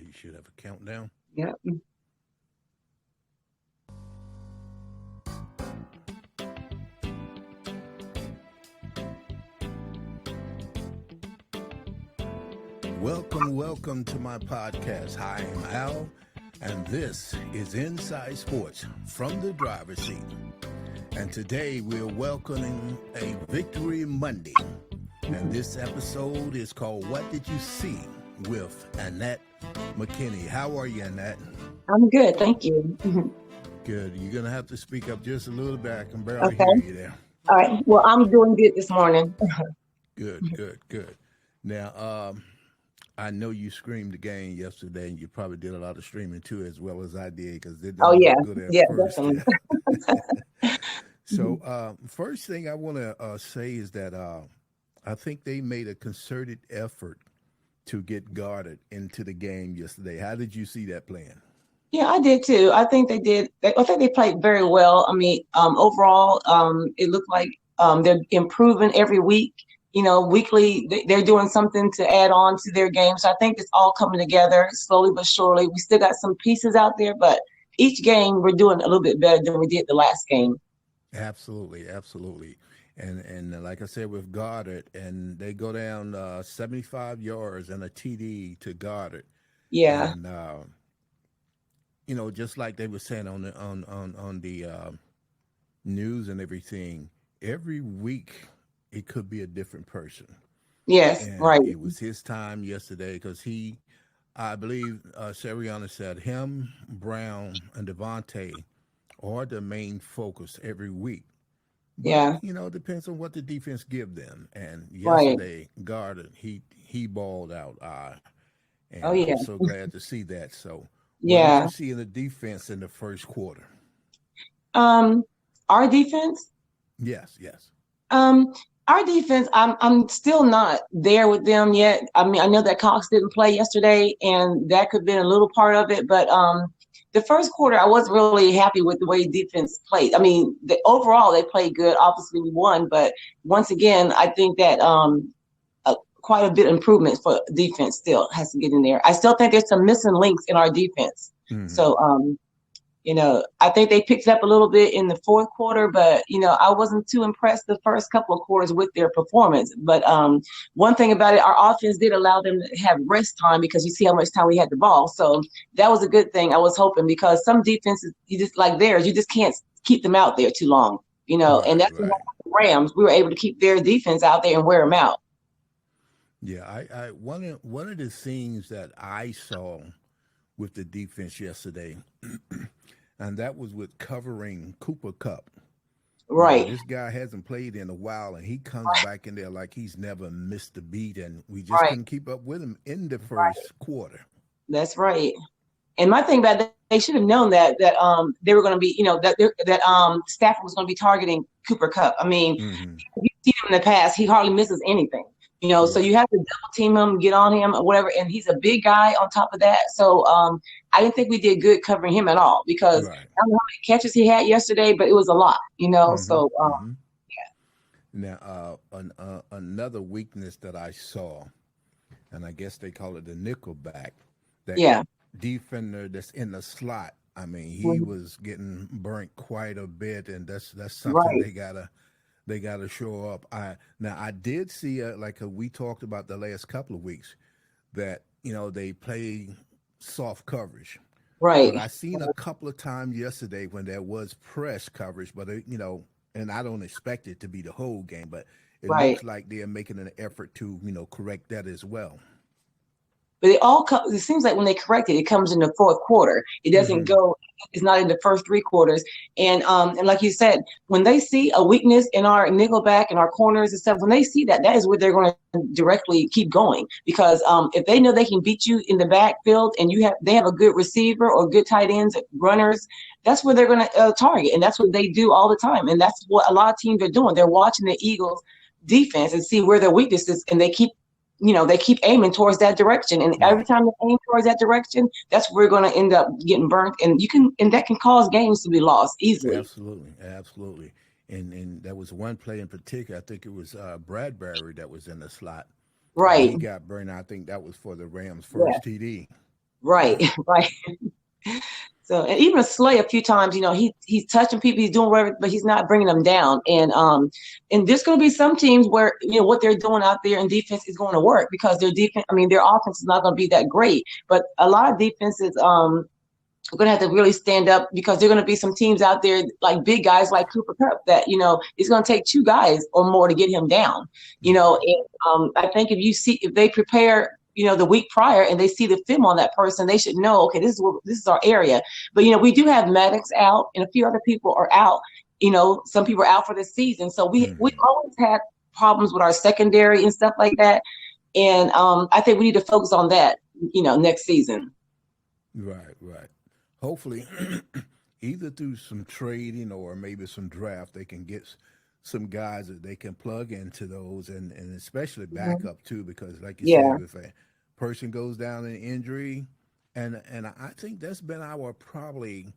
You should have a countdown. Yep. Welcome to my podcast. Hi, I'm Al, and this is Inside Sports from the driver's seat. And today we're welcoming a Victory Monday. And this episode is called What Did You See with Annette McKinney. How are you, Annette? I'm good, thank you. Good. You're going to have to speak up just a little bit. I can barely Okay. hear you there. All right. Well, I'm doing good this morning. Good. Now, I know you streamed the game yesterday, and you probably did a lot of streaming too, as well as I did, because it didn't look good at first. Definitely. So, first thing I want to say is that I think they made a concerted effort to get Goddard into the game yesterday. How did you see that playing? Yeah, I did too. I think they did. I think they played very well. I mean, overall, it looked like they're improving every week. Weekly, they're doing something to add on to their game. So I think it's all coming together slowly but surely. We still got some pieces out there, but each game we're doing a little bit better than we did the last game. Absolutely. And like I said, with Goddard, and they go down 75 yards and a TD to Goddard. Yeah. And just like they were saying on the news and everything, every week it could be a different person. Yes, And right. it was his time yesterday because I believe Sirianni said him, Brown, and Devontae are the main focus every week. But, Yeah. it depends on what the defense give them. And Right. yesterday, Goddard, he balled out. And Oh, yeah. I'm so glad to see that. So what did Yeah. you see in the defense in the first quarter? Our defense. Yes. Our defense, I'm still not there with them yet. I mean, I know that Cox didn't play yesterday, and that could have been a little part of it. But the first quarter, I wasn't really happy with the way defense played. I mean, overall, they played good. Obviously, we won. But once again, I think that quite a bit of improvement for defense still has to get in there. I still think there's some missing links in our defense. Mm-hmm. So, I think they picked it up a little bit in the fourth quarter, but, I wasn't too impressed the first couple of quarters with their performance. But one thing about it, our offense did allow them to have rest time because you see how much time we had the ball. So that was a good thing. I was hoping because some defenses, you just like theirs, you just can't keep them out there too long, Right, and that's right. what the Rams, we were able to keep their defense out there and wear them out. Yeah, I one of the things that I saw with the defense yesterday, and that was with covering Cooper Kupp. Right. This guy hasn't played in a while, and he comes back in there like he's never missed a beat, and we just Right. couldn't keep up with him in the first quarter. That's right. And my thing about that, they should have known that they were going to be, that Stafford was going to be targeting Cooper Kupp. I mean, Mm-hmm. you've seen him in the past; he hardly misses anything. So Right. you have to double team him, get on him, or whatever. And he's a big guy on top of that. So I didn't think we did good covering him at all because Right. I don't know how many catches he had yesterday, but it was a lot. Mm-hmm. So Mm-hmm. Now, another weakness that I saw, and I guess they call it the nickelback, that yeah, defender that's in the slot. I mean, he Mhm. was getting burnt quite a bit, and that's something Right. they gotta show up. I did see we talked about the last couple of weeks that they play soft coverage, but Right. I seen a couple of times yesterday when there was press coverage, but and I don't expect it to be the whole game, but it Right. looks like they're making an effort to correct that as well. But it seems like when they correct it, it comes in the fourth quarter. It doesn't Mm-hmm. go, it's not in the first three quarters. And like you said, when they see a weakness in our nickelback and our corners and stuff, when they see that, that is where they're going to directly keep going. Because if they know they can beat you in the backfield and they have a good receiver or good tight ends, runners, that's where they're going to target. And that's what they do all the time. And that's what a lot of teams are doing. They're watching the Eagles defense and see where their weaknesses, and they keep aiming towards that direction. And every Right. time they aim towards that direction, that's where we're going to end up getting burnt. And that can cause games to be lost easily. Absolutely. And there was one play in particular. I think it was Bradbury that was in the slot, and he Right. got burned. I think that was for the Rams' Yeah. first TD. Right, right. So, and even Slay a few times, he's touching people, he's doing whatever, but he's not bringing them down. And there's going to be some teams where what they're doing out there in defense is going to work because their defense, I mean, their offense is not going to be that great. But a lot of defenses, are going to have to really stand up because there are going to be some teams out there like big guys like Cooper Kupp that it's going to take two guys or more to get him down. And I think if they prepare the week prior and they see the film on that person, they should know, okay, this is our area. But we do have Maddox out and a few other people are out. Some people are out for the season, so we always had problems with our secondary and stuff like that. And I think we need to focus on that next season. Right. Hopefully, either through some trading or maybe some draft, they can get some guys that they can plug into those, and especially backup too, because like you said, if a person goes down in injury, and I think that's been probably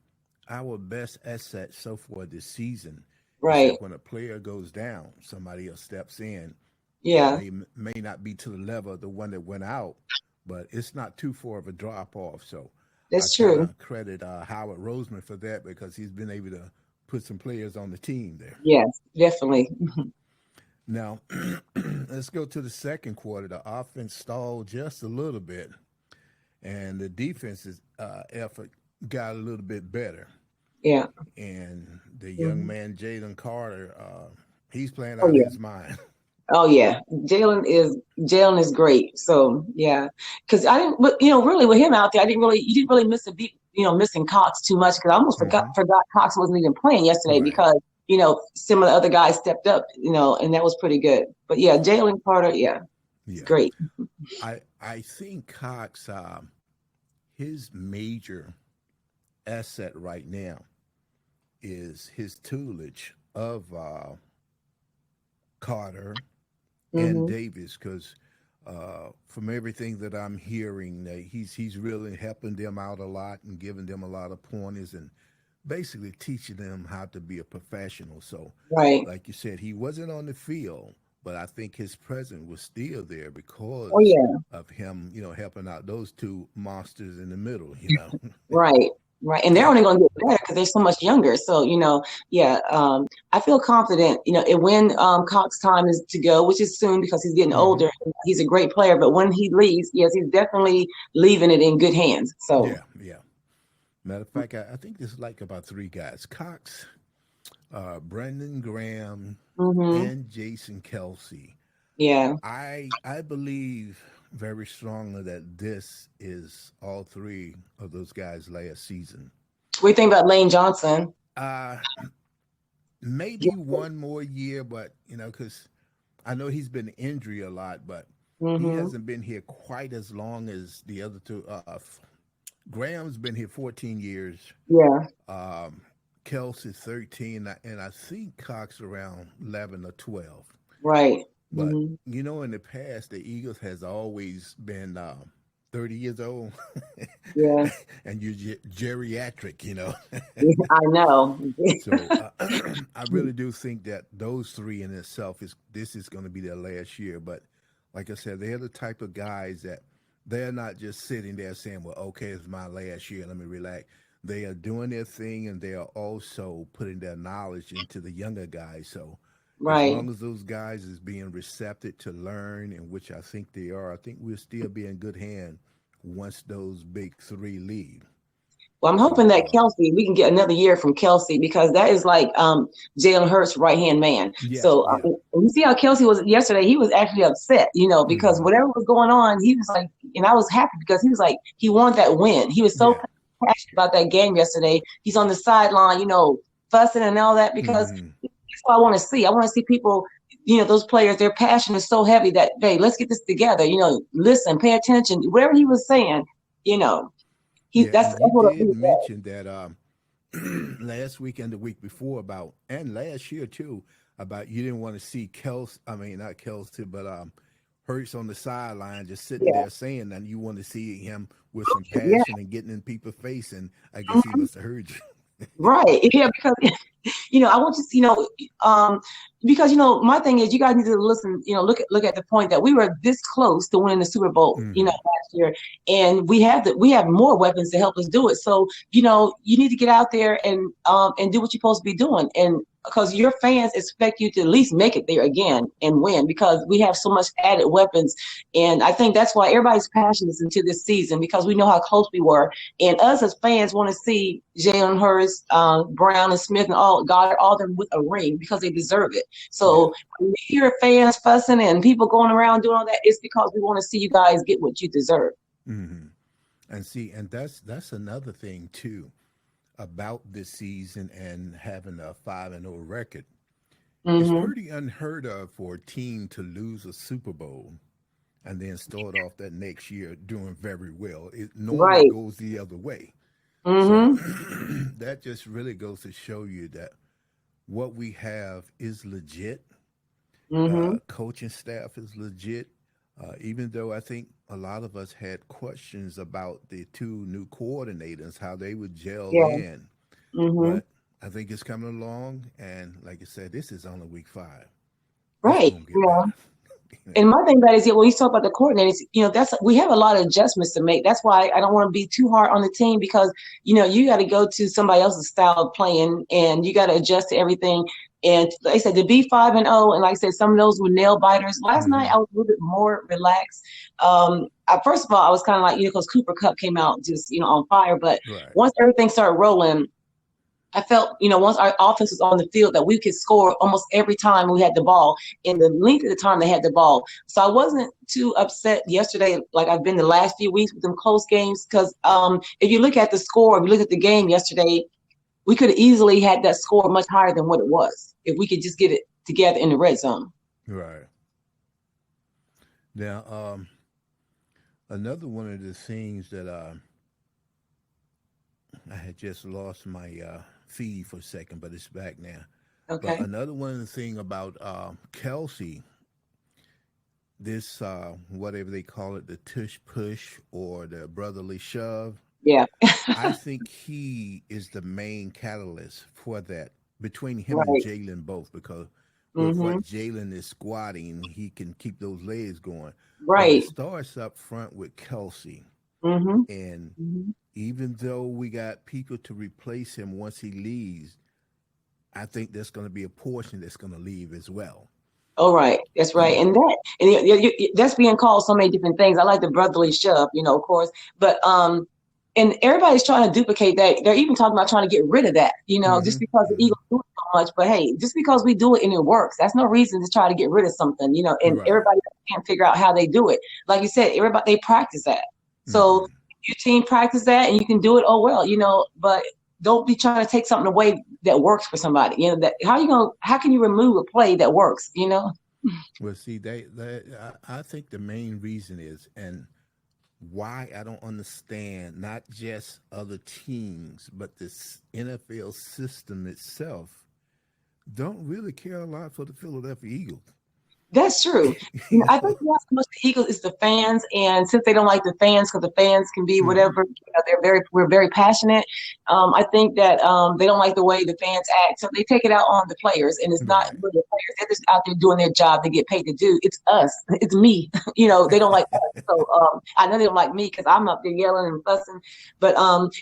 our best asset so far this season. Right. When a player goes down, somebody else steps in. Yeah. They may not be to the level of the one that went out, but it's not too far of a drop off. So that's true. Credit Howard Roseman for that because he's been able to put some players on the team there. Yes, definitely. Now, let's go to the second quarter. The offense stalled just a little bit, and the defense's effort got a little bit better. Yeah. And the young man, Jalen Carter, he's playing out of his mind. Oh yeah, Jalen is great. So yeah, because I didn't, but really with him out there, you didn't really miss a beat, missing Cox too much because I almost forgot Cox wasn't even playing yesterday because some of the other guys stepped up, and that was pretty good. But yeah, Jalen Carter, great. I think Cox, his major asset right now is his tutelage of Carter and Davis, because from everything that I'm hearing, he's really helping them out a lot and giving them a lot of pointers and basically teaching them how to be a professional. So, like you said, he wasn't on the field, but I think his presence was still there because of him, helping out those two monsters in the middle, Right. Right. And they're only going to get better because they're so much younger. So, I feel confident, and when Cox's time is to go, which is soon because he's getting older, he's a great player. But when he leaves, yes, he's definitely leaving it in good hands. So, yeah. Matter of fact, I think there's like about three guys: Cox, Brandon Graham, and Jason Kelsey. Yeah. I believe very strongly that this is all three of those guys' last season. What do you think about Lane Johnson? Maybe one more year, but because I know he's been injured a lot, but he hasn't been here quite as long as the other two. Graham's been here 14 years. Yeah. Kelsey 13, and I think Cox around 11 or 12. Right. But in the past, the Eagles has always been 30 years old. Yeah. And you're geriatric, I know. So I really do think that those three in itself this is going to be their last year. But like I said, they're the type of guys that they're not just sitting there saying, well, okay, it's my last year, let me relax. They are doing their thing, and they are also putting their knowledge into the younger guys. So as long as those guys is being receptive to learn, and which I think they are, I think we'll still be in good hand once those big three leave. Well, I'm hoping that Kelsey, we can get another year from Kelsey because that is like Jalen Hurts' right-hand man. You see how Kelsey was yesterday. He was actually upset, because whatever was going on, he was like, and I was happy because he was like, he wanted that win. He was so passionate about that game yesterday. He's on the sideline, fussing and all that because that's what I want to see. I want to see people, those players, their passion is so heavy that, hey, let's get this together. Listen, pay attention. Whatever he was saying, that's what he did mention that last week and the week before and last year too, about you didn't want to see not Kelsey, but Hurts on the sideline just sitting there saying that you want to see him with some passion and getting in people's face, and I guess he must have heard you. Right. Yeah, because I want you to, because my thing is you guys need to listen, look at the point that we were this close to winning the Super Bowl, Hmm. last year, and we have more weapons to help us do it. So, you need to get out there and do what you're supposed to be doing, and because your fans expect you to at least make it there again and win, because we have so much added weapons, and I think that's why everybody's passionate into this season, because we know how close we were. And us as fans want to see Jalen Hurts, Brown, and Smith, and all of them with a ring, because they deserve it. Yeah. So when you hear fans fussing and people going around doing all that, it's because we want to see you guys get what you deserve. Hmm. And see, and that's another thing too about this season and having a 5-0 record. It's Hmm. pretty unheard of for a team to lose a Super Bowl and then start off that next year doing very well. It normally Right. goes the other way. So Hmm. that just really goes to show you that what we have is legit. Hmm. Coaching staff is legit. Even though I think a lot of us had questions about the two new coordinators, how they would gel Yeah. in, Hmm. but I think it's coming along. And like I said, this is only week 5. It's Right. gonna get Yeah. better. You And know. my thing about it is, yeah, when you talk about the coordinators, we have a lot of adjustments to make. That's why I don't want to be too hard on the team, because you got to go to somebody else's style of playing, and you got to adjust to everything. And like I said, to be 5-0, and like I said, some of those were nail biters. Last night Hmm. I was a little bit more relaxed. First of all, I was kind of like, because Cooper Cup came out just on fire. But Right. once everything started rolling, I felt, once our offense was on the field, that we could score almost every time we had the ball in the length of the time they had the ball. So I wasn't too upset yesterday, like I've been the last few weeks with them close games, because if you look at the score, if you look at the game yesterday, we could have easily had that score much higher than what it was if we could just get it together in the red zone. Right. Now, another one of the things that I had just lost my feed for a second, but it's back now. But Okay. another one of the thing about Kelsey, this whatever they call it, the tush push or the brotherly shove, Yeah. I think he is the main catalyst for that between him and Right. Jalen both, because with Mm-hmm. what Jalen is squatting, he can keep those legs going. But it Right. starts up front with Kelsey. Mm-hmm. And Mm-hmm. even though we got people to replace him once he leaves, I think there's going to be a portion that's going to leave as well. Oh, right. That's You right. know. And that's being called so many different things. I like the brotherly shove, of course, but and everybody's trying to duplicate that. They're even talking about trying to get rid of that, just Hmm. because the Hmm. Eagles do it so much. But hey, just because we do it and it works, that's no reason to try to get rid of something, and Right. everybody can't figure out how they do it. Like you said, everybody, they practice that. So Hmm. your team practice that and you can do it, oh well, but don't be trying to take something away that works for somebody. That how can you remove a play that works? Well, see, I think the main reason is, and why I don't understand not just other teams, but this NFL system itself don't really care a lot for the Philadelphia Eagles. That's true. You I think know? not so much the Eagles is the fans, and since they don't like the fans, because the fans can be Hmm. whatever, we're very passionate. I think that they don't like the way the fans act, so they take it out on the players, and it's not Right. really the players. They're just out there doing their job they get paid to do. It's us. It's me. They don't like us. So I know they don't like me because I'm up there yelling and fussing. But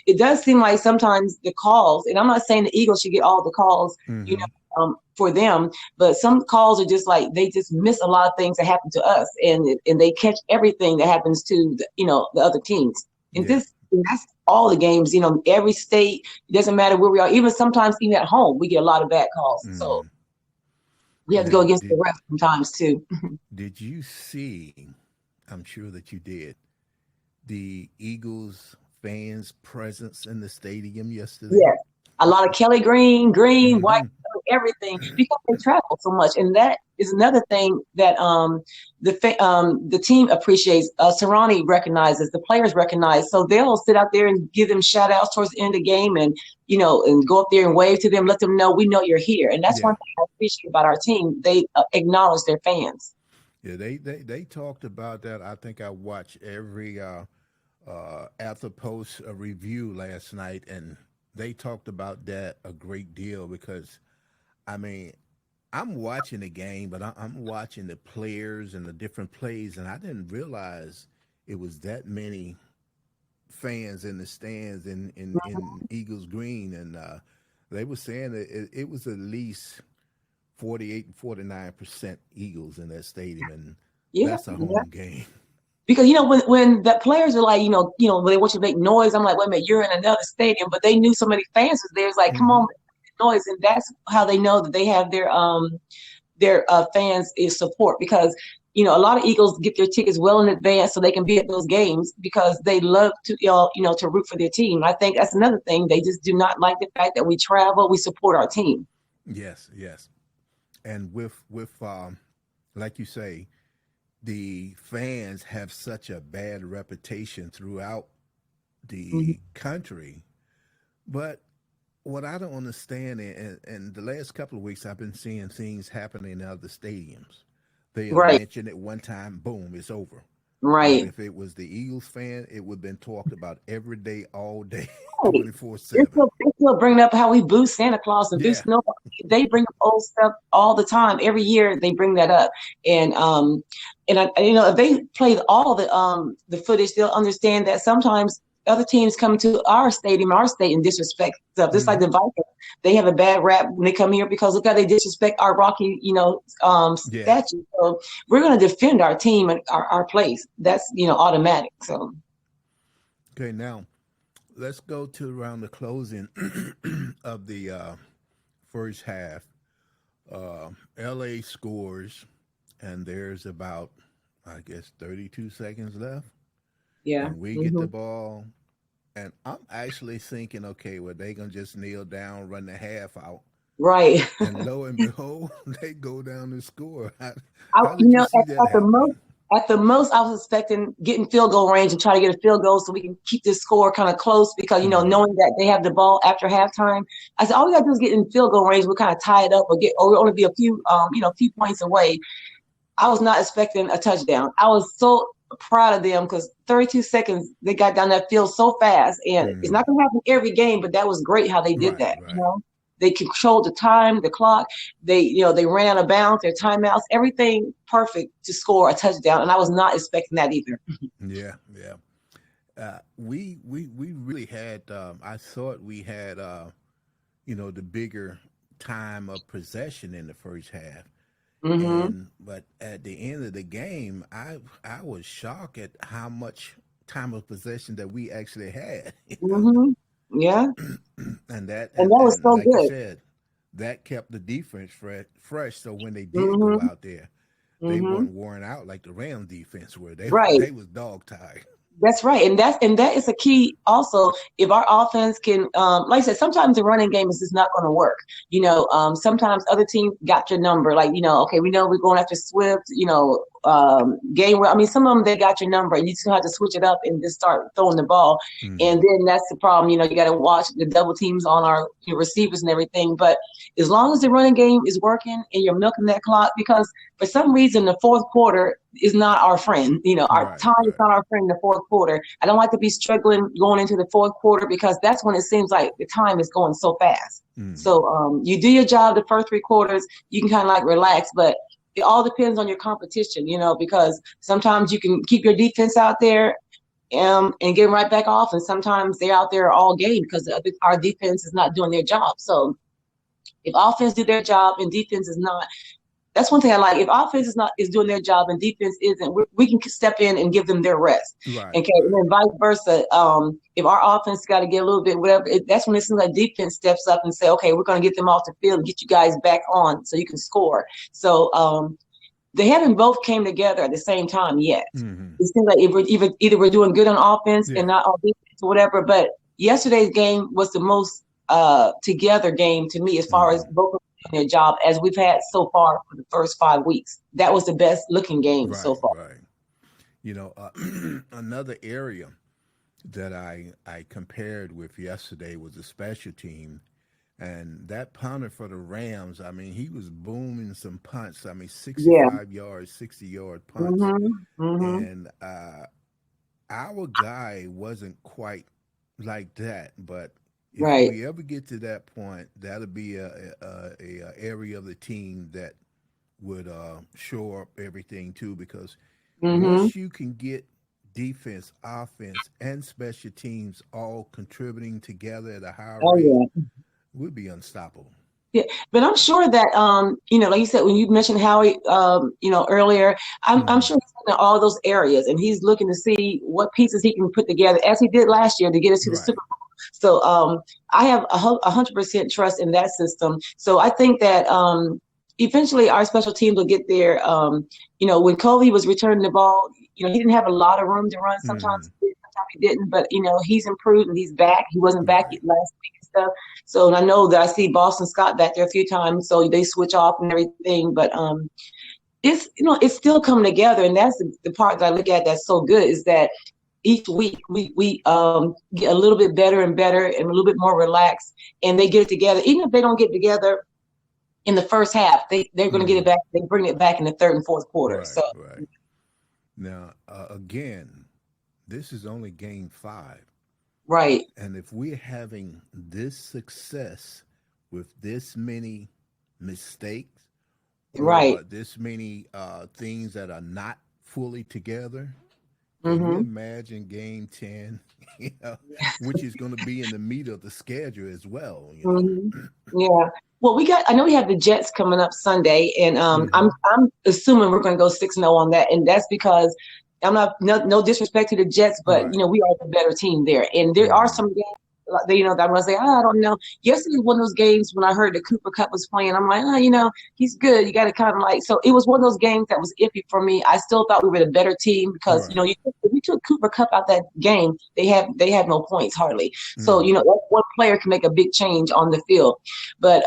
it does seem like sometimes the calls, and I'm not saying the Eagles should get all the calls, Hmm. for them, but some calls are just like they just miss a lot of things that happen to us, and they catch everything that happens to the other teams. And Yeah. that's all the games. Every state, it doesn't matter where we are. Even sometimes, even at home, we get a lot of bad calls. So Hmm. we have to go Now, against the refs sometimes too. did you see? I'm sure that you did. The Eagles fans' presence in the stadium yesterday. Yes, a lot of Kelly green, white, Hmm. everything, because they travel so much, and that is another thing that the team appreciates. Serrani recognizes, the players recognize, so they'll sit out there and give them shout outs towards the end of the game, and and go up there and wave to them, let them know we know you're here, and that's one Yeah. thing I appreciate about our team. They acknowledge their fans. Yeah, they talked about that. I think I watched every after post review last night, and they talked about that a great deal because, I mean, I'm watching the game, but I'm watching the players and the different plays, and I didn't realize it was that many fans in the stands in Eagles Green, and they were saying that it was at least 48 and 49% Eagles in that stadium, and Yeah, that's a yeah. home game. Because when the players are like, when they want you to make noise, I'm like, wait a minute, you're in another stadium. But they knew so many fans was there. It's like, come on, Hmm. make noise, and that's how they know that they have their fans is support because a lot of Eagles get their tickets well in advance so they can be at those games because they love to to root for their team. I think that's another thing. They just do not like the fact that we travel, we support our team. Yes, yes, and with like you say, the fans have such a bad reputation throughout Hmm. the country. But what I don't understand, and the last couple of weeks, I've been seeing things happening in other stadiums. They'll Right, mention it one time, boom, it's over. But right. if it was the Eagles fan, it would have been talked about every day, all day, Right. 24 They 7. still, they still bring up how we boo Santa Claus and boo Yeah. Snow. They bring up old stuff all the time. Every year they bring that up, and if they play all the footage, they'll understand that sometimes other teams come to our state, and disrespect stuff. Just like Hmm. the Vikings, they have a bad rap when they come here because look how they disrespect our Rocky, Yeah. statue. So we're going to defend our team and our place. That's automatic. So Okay, now let's go to around the closing of the first half. LA scores, and there's about, I guess, 32 seconds left. yeah. And we get Hmm. the ball. And I'm actually thinking, okay, well, they going to just kneel down, run the half out. Right. And lo and behold, they go down and score. I, How you did you know, see that happen? at the most, I was expecting getting field goal range and try to get a field goal so we can keep this score kind of close because, Hmm. knowing that they have the ball after halftime, I said, all we got to do is get in field goal range. We'll kind of tie it up or we'll only be a few points away. I was not expecting a touchdown. I was so proud of them because 32 seconds, they got down that field so fast. And it's Hmm. not going to happen every game, but that was great how they did Right, that. right. They controlled the time, the clock. They ran out of bounds, their timeouts, everything perfect to score a touchdown. And I was not expecting that either. Yeah, yeah. We really had. I thought we had. The bigger time of possession in the first half. Hmm. And but at the end of the game, I was shocked at how much time of possession that we actually had. Hmm. Yeah. And that And and that was and so like you good. said, that kept the defense fresh. So when they did go Hmm. out there, they Hmm. weren't worn out like the Rams defense were. They Right. they was dog tired. That's right, and that is a key. Also, if our offense can, like I said, sometimes the running game is just not going to work. Sometimes other teams got your number. Like okay, we know we're going after Swift. Game. I mean, some of them they got your number, and you just have to switch it up and just start throwing the ball. And Hmm. then that's the problem. You got to watch the double teams on our receivers and everything. But as long as the running game is working and you're milking that clock, because for some reason the fourth quarter is not our friend. Our Right, time is right. not our friend in the fourth quarter. I don't like to be struggling going into the fourth quarter because that's when it seems like the time is going so fast. Hmm. So you do your job the first three quarters, you can kind of like relax, but it all depends on your competition, because sometimes you can keep your defense out there and get right back off, and sometimes they're out there all game because our defense is not doing their job. So if offense do their job and defense is not, that's one thing I like. If offense is doing their job and defense isn't, we can step in and give them their rest. Right, Okay, and right. then vice versa. If our offense got to get a little bit whatever, that's when it seems like defense steps up and say, okay, we're going to get them off the field and get you guys back on so you can score. So they haven't both came together at the same time yet. Hmm. It seems like either we're doing good on offense and Yeah. not on defense or whatever. But yesterday's game was the most together game to me as far as Hmm. both of them doing their job as we've had so far for the first 5 weeks. That was the best looking game so Right, far. right. Another area that I compared with yesterday was the special team, and that punter for the Rams. I mean, he was booming some punts. I mean, Yeah. 65 yards, 60-yard punts, Mhm. Mhm. and our guy wasn't quite like that, but if Right. we ever get to that point, that'll be a area of the team that would shore up everything too. Because Mm-hmm. once you can get defense, offense, and special teams all contributing together at a high Oh rate, yeah. we'll be unstoppable. Yeah, but I'm sure that like you said, when you mentioned Howie, earlier, I'm Hmm. sure he's looking at all those areas and he's looking to see what pieces he can put together, as he did last year to get us to the Right. Super Bowl. So I have 100% trust in that system. So I think that eventually our special teams will get there. When Kobe was returning the ball, he didn't have a lot of room to run. Hmm. Sometimes he did, sometimes he didn't. But he's improved and he's back. He wasn't back Right. last week and stuff. So and I know that I see Boston Scott back there a few times, so they switch off and everything. But it's still coming together, and that's the part that I look at that's so good is that each week we get a little bit better and better and a little bit more relaxed, and they get it together. Even if they don't get together in the first half, they're going to get it Hmm. back. They bring it back in the third and fourth quarter. Right. So Right. Now, again, this is only game 5. right, And if we're having this success with this many mistakes right. or this many things that are not fully together, can you Mm-hmm. imagine game 10, you know, which is going to be in the meat of the schedule as well, you know? Mm-hmm. Yeah. Well, I know we have the Jets coming up Sunday, and Hmm. I'm assuming we're going to go 6-0 on that, and that's because I'm not no disrespect to the Jets, but Right. we are the better team there, and there are Hmm. some games that that I'm going to say, I don't know. Yesterday, was one of those games when I heard that Cooper Cup was playing, I'm like, he's good. You got to kind of like, so it was one of those games that was iffy for me. I still thought we were the better team because Right. if you took Cooper Cup out that game, they had no points hardly. So Hmm. one player can make a big change on the field. But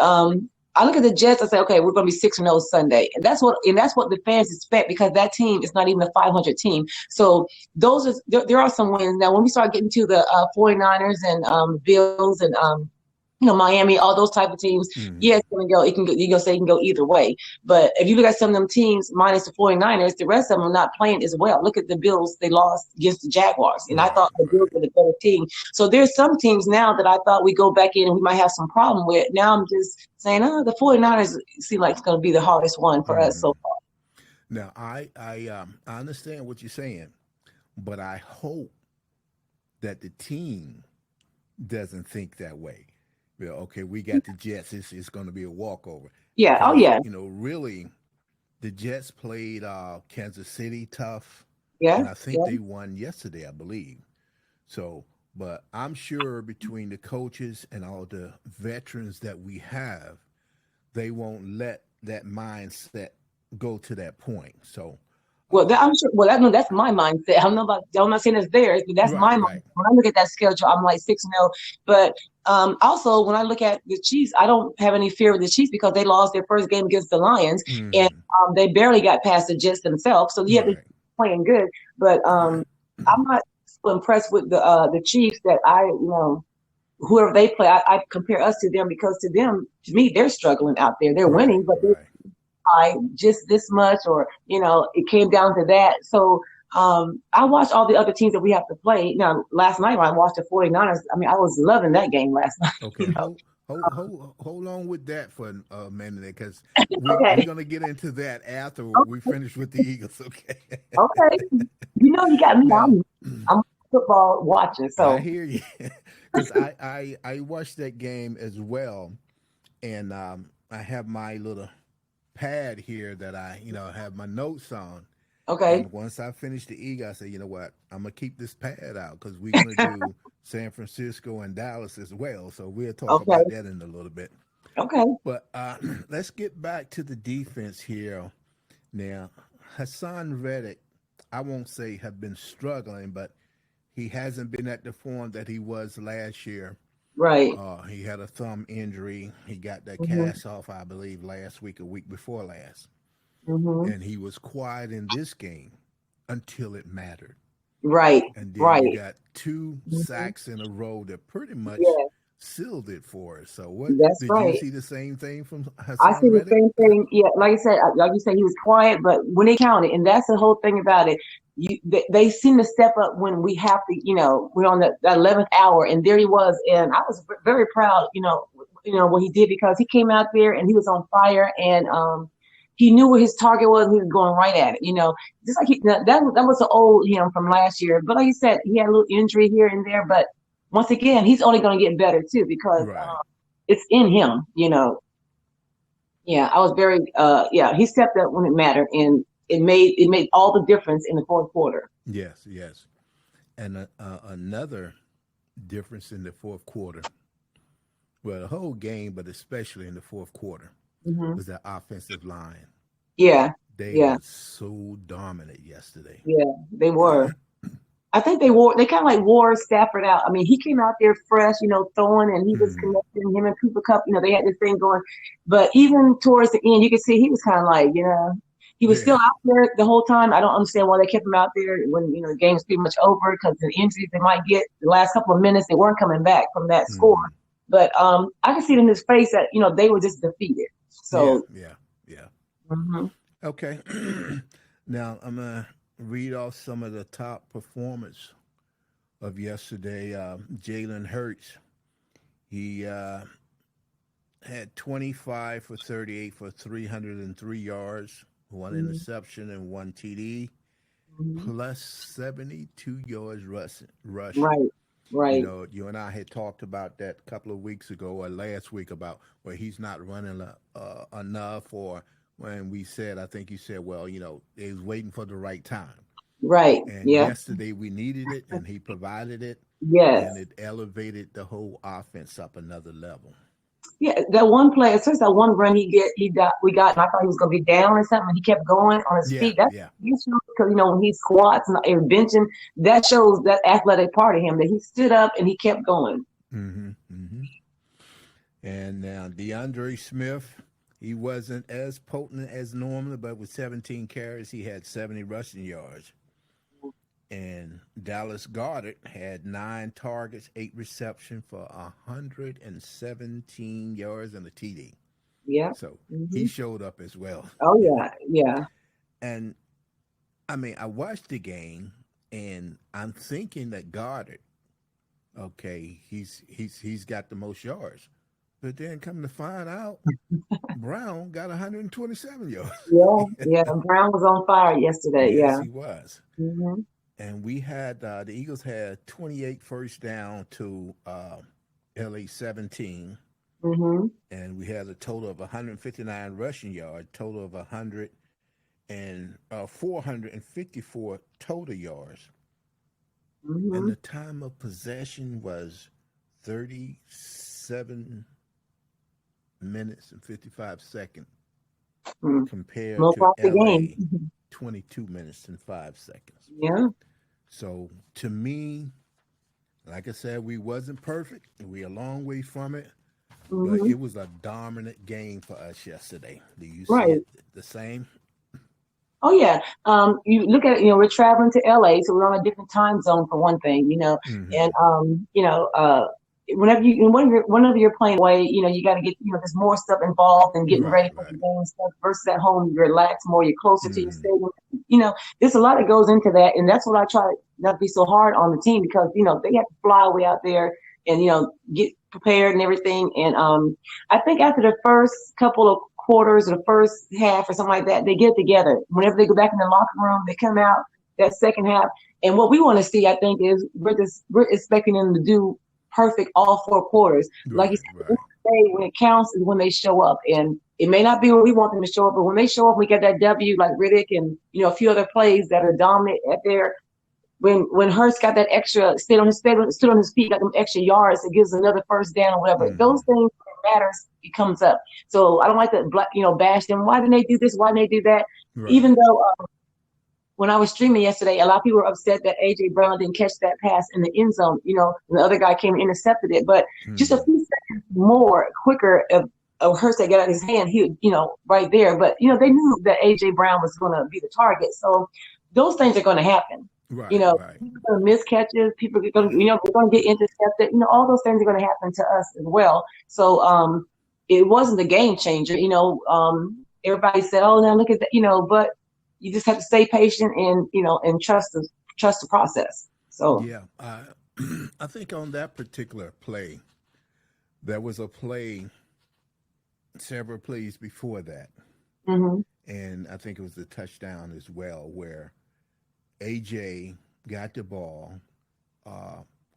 I look at the Jets. I say, okay, we're going to be 6-0 Sunday, and that's what the fans expect because that team is not even a 500 team. So there are some wins now. When we start getting to the 49ers and Bills and Miami, all those type of teams, yeah, Hmm. it's gonna go. It can go. You gonna say it can go either way. But if you look at some of them teams, minus the 49ers, the rest of them are not playing as well. Look at the Bills; they lost against the Jaguars, and I Right. thought the Bills Right. were the better team. So there's some teams now that I thought we go back in and we might have some problem with. Now I'm just saying, the 49ers seem like it's gonna be the hardest one for us Hmm. so far. Now, I understand what you're saying, but I hope that the team doesn't think that way. Okay, we got the Jets. It's going to be a walkover Yeah. Oh because yeah. really the Jets played Kansas City tough, Yeah. and I think Yeah. they won yesterday, I believe. So, but I'm sure between the coaches and all the veterans that we have, they won't let that mindset go to that point. So, Well, uh, I'm sure. Well, no, that's my mindset. I don't know about. I'm not saying it's theirs, but that's my right, mindset. right. When I look at that schedule, I'm like 6-0. But also, when I look at the Chiefs, I don't have any fear of the Chiefs because they lost their first game against the Lions, and Hmm. they barely got past the Jets themselves. So yeah, they're Right, playing good. But right. I'm not so impressed with the Chiefs that whoever they play, I compare us to them because to me, they're struggling out there. They're Right, winning, but they're right. by just this much, or it came down to that. So I watched all the other teams that we have to play. Now, last night when I watched the 49ers, I mean, I was loving that game last night. Okay, hold on with that for a minute, because we're Okay, gonna get into that after we finish with the Eagles. Okay. okay. You got me. Now, I'm football watching, I so hear you, because I watched that game as well, and I have my little pad here that I have my notes on. okay, And once I finish the Eagle, I say, you know what? I'm gonna keep this pad out because we're gonna do San Francisco and Dallas as well. So we'll talk okay, about that in a little bit. okay. But let's get back to the defense here. Now, Hassan Reddick, I won't say have been struggling, but he hasn't been at the form that he was last year. Right. He had a thumb injury. He got that Hmm. cast off, I believe, last week or week before last. Hmm. And he was quiet in this game until it mattered. Right. And then you Right. got two Hmm. sacks in a row that pretty much Yeah, sealed it for us. So, what that's did you right. see the same thing from I see Hassan the Reddick? same thing. Yeah, like I said, like you said, he was quiet, but when he counted, and that's the whole thing about it. they seem to step up when we have to, we're on the 11th hour, and there he was. And I was very proud, what he did, because he came out there and he was on fire, and he knew where his target was. And he was going right at it, just like that was the old him from last year. But like you said, he had a little injury here and there, but once again, he's only going to get better too, because it's in him, Yeah, I was very, he stepped up when it mattered, and it made all the difference in the fourth quarter. Yes. And another difference in the fourth quarter, well, the whole game, but especially in the fourth quarter, was the offensive line. Yeah. They were so dominant yesterday. Yeah, they were. I think they kind of like wore Stafford out. I mean, he came out there fresh, throwing, and he was connecting. Him and Cooper Kupp, they had this thing going. But even towards the end, you could see he was kind of like, he was still out there the whole time. I don't understand why they kept him out there when, the game's pretty much over, because the injuries they might get the last couple of minutes, they weren't coming back from that score. But I could see it in his face that, they were just defeated. So yeah. Okay. Now I'm gonna read off some of the top performance of yesterday. Jalen Hurts, he had 25 for 38 for 303 yards, one interception and one TD, plus 72 yards rush. Right. You and I had talked about that a couple of weeks ago or last week about where he's not running enough, or when we said, I think you said, well, they was waiting for the right time. Right. And yesterday we needed it, and he provided it. Yes. And it elevated the whole offense up another level. Yeah, that one play, especially that one run we got, and I thought he was going to be down or something. He kept going on his feet. That's because, when he squats and benching, that shows that athletic part of him, that he stood up and he kept going. And now DeAndre Smith, he wasn't as potent as normal, but with 17 carries, he had 70 rushing yards. And Dallas Goedert had 9 targets, 8 receptions for 117 yards and a TD. Yeah. So he showed up as well. Oh, yeah. And, I mean, I watched the game, and I'm thinking that Goedert, okay, he's got the most yards. But then come to find out, Brown got 127 yards. Yeah. Brown was on fire yesterday. Yes, he was. And we had the Eagles had 28 first down to LA 17. And we had a total of 159 rushing yards, total of 454 total yards. And the time of possession was 37 minutes and 55 seconds compared to LA 22 minutes and 5 seconds. Yeah. So to me, like I said, we wasn't perfect. We a long way from it, but it was a dominant game for us yesterday. Do you see it the same? Oh yeah. You look at it, we're traveling to LA, so we're on a different time zone for one thing, and whenever you're playing away, you got to get, there's more stuff involved in getting ready for the game and stuff, versus at home, you relax more, you're closer to your stadium. There's a lot that goes into that. And that's what I try not to be so hard on the team, because, they have to fly way out there and, get prepared and everything. And I think after the first couple of quarters or the first half or something like that, they get together. Whenever they go back in the locker room, they come out that second half. And what we want to see, I think, is we're expecting them to do perfect all 4 quarters. Like you said, when it counts is when they show up. And it may not be where we want them to show up, but when they show up, we get that W, like Riddick and a few other plays that are dominant at their. When Hurts got that extra, stood on his feet, got them extra yards, it gives another first down or whatever. Those things that matters, it comes up. So I don't like to bash them. Why didn't they do this? Why didn't they do that? Even though when I was streaming yesterday, a lot of people were upset that A.J. Brown didn't catch that pass in the end zone. The other guy came and intercepted it. But just a few seconds quicker of Hurts that got out of his hand, he, right there. But, they knew that A.J. Brown was going to be the target. So those things are going to happen. People are going to miss catches. People are going to, they're going to get intercepted. All those things are going to happen to us as well. So it wasn't a game changer. Everybody said, oh, now look at that, but you just have to stay patient and, and trust the process. So Yeah, I think on that particular play, there was a play, several plays before that, hmm and I think it was the touchdown as well, where AJ got the ball,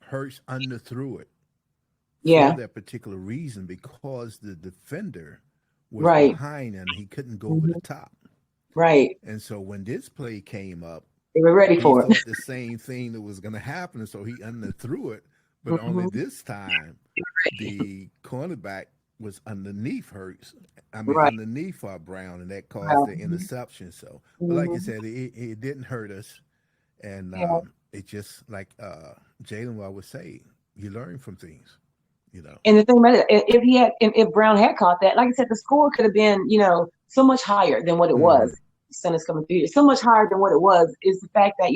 Hurts underthrew it for yeah, that particular reason because the defender was right. behind him. He couldn't go over hmm the top. Right. And so when this play came up, They were ready he for it. thought the same thing that was going to happen. So he underthrew it. But only hmm this time, the cornerback was underneath Hurts. I mean, Right. underneath Brown, and that caused Well, the interception. So, but like you hmm said, it didn't hurt us. And yeah. it just, like Jalen, I would say, you learn from things, you know. And the thing about it, if Brown had caught that, like I said, the score could have been, so much higher than what it was. Hmm. Sun is coming through. So much higher than what it was is the fact that,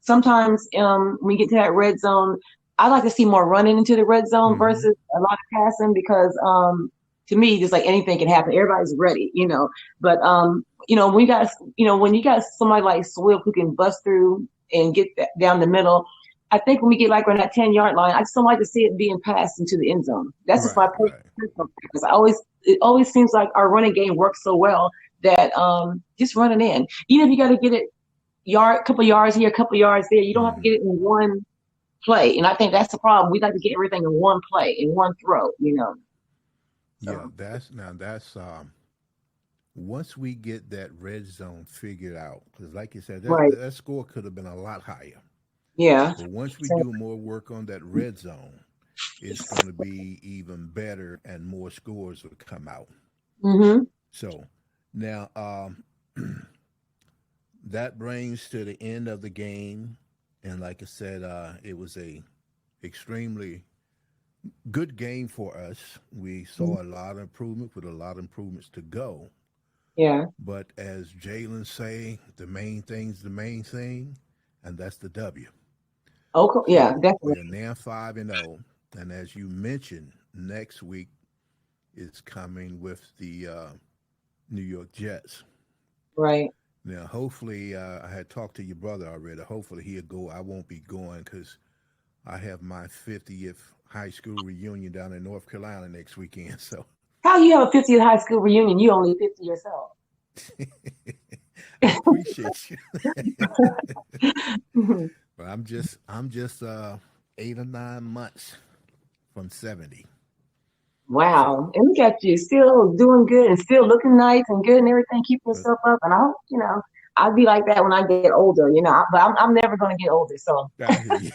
sometimes when we get to that red zone, I like to see more running into the red zone Hmm. versus a lot of passing because to me, just like anything can happen. Everybody's ready. But when you got somebody like Swift who can bust through and get that down the middle, I think when we get like on that 10-yard line, I just don't like to see it being passed into the end zone. That's just my Right, right. personal preference. It always seems like our running game works so well that just run it in. Even if you got to get it couple yards here, couple yards there, you don't have to Hmm. get it in one play. And I think that's the problem. We like to get everything in one play, in one throw. Yeah, So that's once we get that red zone figured out, because like you said, right, that score could have been a lot higher. yeah. But once we So, do more work on that red zone, it's going to be even better, and more scores will come out. hmm So now that brings to the end of the game, and like I said, it was a extremely good game for us. We saw a lot of improvement with a lot of improvements to go. yeah. But as Jalen say, the main thing's the main thing, and that's the W. Okay, yeah, So we are definitely. now 5-0, and as you mentioned, next week is coming with the New York Jets. Right. Now, hopefully, I had talked to your brother already. Hopefully, he'll go. I won't be going because I have my 50th high school reunion down in North Carolina next weekend. So How you have a 50th high school reunion? You only 50 yourself. I appreciate you. Mhm. But I'm just 8 or 9 months from 70. So, Wow. And look at you, still doing good and still looking nice and good and everything, keeping but yourself up. And I hope, I'll be like that when I get older, but I'm never going to get older. So, I hear you.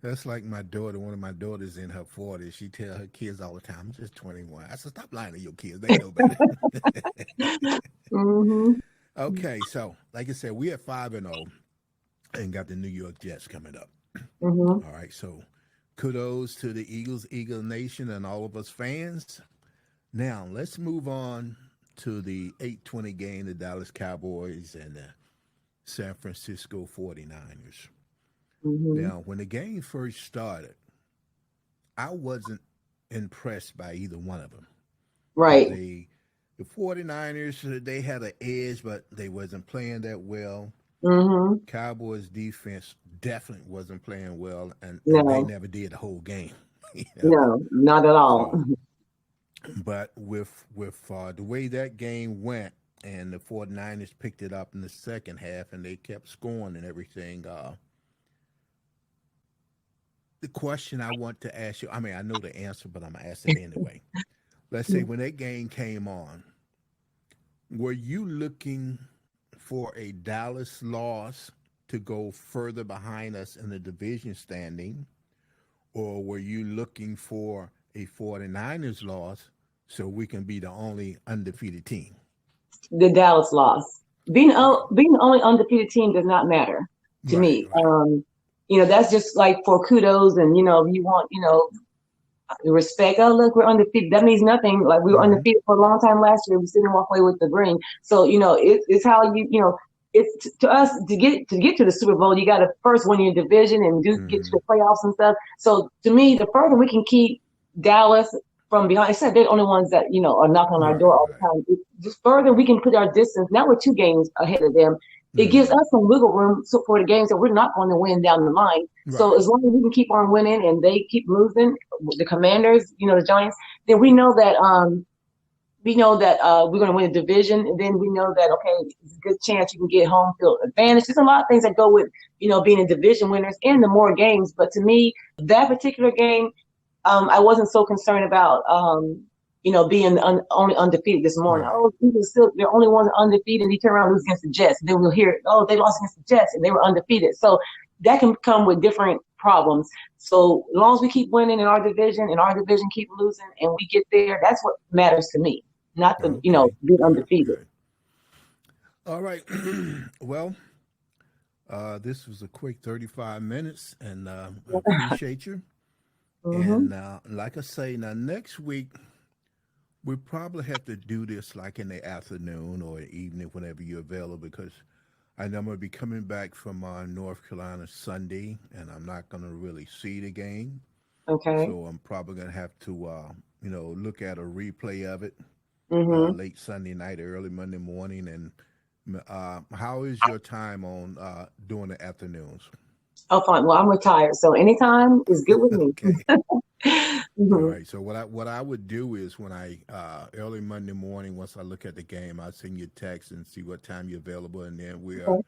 That's like my daughter. One of my daughters in her 40s. She tell her kids all the time, "I'm just 21." I said, "Stop lying to your kids. They know better." hmm Okay, so like I said, we at 5-0 and got the New York Jets coming up. hmm All right, so kudos to the Eagles, Eagle Nation, and all of us fans. Now let's move on to the 8:20 game, the Dallas Cowboys and the San Francisco 49ers. hmm Now, when the game first started, I wasn't impressed by either one of them because Right. the 49ers, they had an edge, but they wasn't playing that well. hmm Cowboys defense definitely wasn't playing well, and they No, never did the whole game. you know. no, not at all. So, but with the way that game went, and the 49ers picked it up in the second half, and they kept scoring and everything. The question I want to ask you, I mean, I know the answer, but I'm gonna ask it anyway. Let's say when that game came on, were you looking for a Dallas loss to go further behind us in the division standing, or were you looking for a 49ers loss so we can be the only undefeated team? The Dallas loss. Okay. Being the only undefeated team does not matter to Right, me. right. That's just like for kudos and you want, respect. Oh, look, we're undefeated. That means nothing. Like we were Mm-hmm. undefeated for a long time last year. We didn't walk away with the ring. So, it's how it's to us to get to the Super Bowl, you got to first win your division and get to Mm-hmm. the playoffs and stuff. So to me, the further we can keep Dallas from behind. Except they're the only ones that, are knocking on our Right, door all right. the time. Just further we can put our distance. Now we're 2 games ahead of them. It gives Mm, us some wiggle room for the games that we're not going to win down the line. So right. as long as we can keep on winning and they keep losing, the Commanders, the Giants, then we know that we're going to win the division, and then we know that, okay, it's a good chance you can get home field advantage. There's a lot of things that go with, being a division winners and the more games. But to me, that particular game, I wasn't so concerned about, being only undefeated this morning. Right. Oh, they're only ones undefeated, and they turn around and lose against the Jets. And then we'll hear, oh, they lost against the Jets and they were undefeated. So that can come with different problems. So as long as we keep winning in our division and our division keep losing and we get there, that's what matters to me, not to, Okay. be Good, undefeated. good. All right. Well, this was a quick 35 minutes, and I appreciate you. Mm-hmm. And like I say, now next week, we probably have to do this like in the afternoon or evening whenever you're available, because I know I'm going to be coming back from North Carolina Sunday, and I'm not going to really see the game. Okay. So I'm probably going to have to, look at a replay of it Mm-hmm. late Sunday night, early Monday morning. And how is your time on during the afternoons? Oh, fine. Well, I'm retired, so anytime is good with me. Okay. All Mm-hmm. right. So what I would do is when I early Monday morning, once I look at the game, I'll send you a text and see what time you're available, and then we'll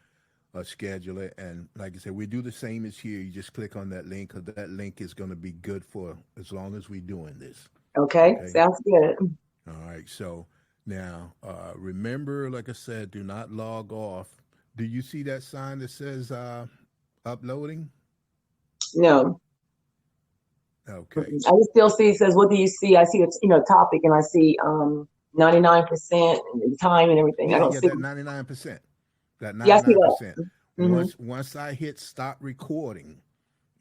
Okay. schedule it. And like I said, we do the same as here. You just click on that link, because that link is going to be good for as long as we're doing this. Okay. Okay. Sounds good. All right. So now, remember, like I said, do not log off. Do you see that sign that says uploading? No. Okay. I just still see, it says, what do you see? I see a topic, and I see 99% and the time and everything. I Yeah, don't yeah, see. that 99%. That Yeah, I see that. 99%. Mm-hmm. Once I hit stop recording,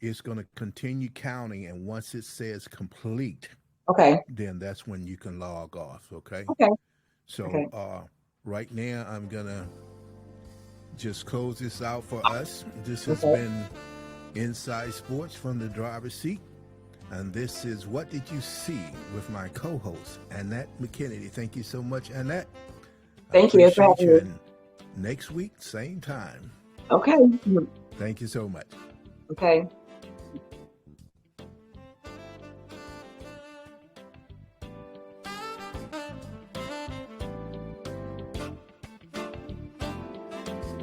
it's going to continue counting, and once it says complete, Okay. then that's when you can log off. Okay. Okay. So Okay. right now, I'm gonna just close this out for us. This has Okay. been Inside Sports from the driver's seat, and this is What Did You See with my co-host Annette McKinney. Thank you so much, Annette. I Thank you for appreciate having you. me. And next week, same time. Okay. Mhm. Thank you so much. Okay.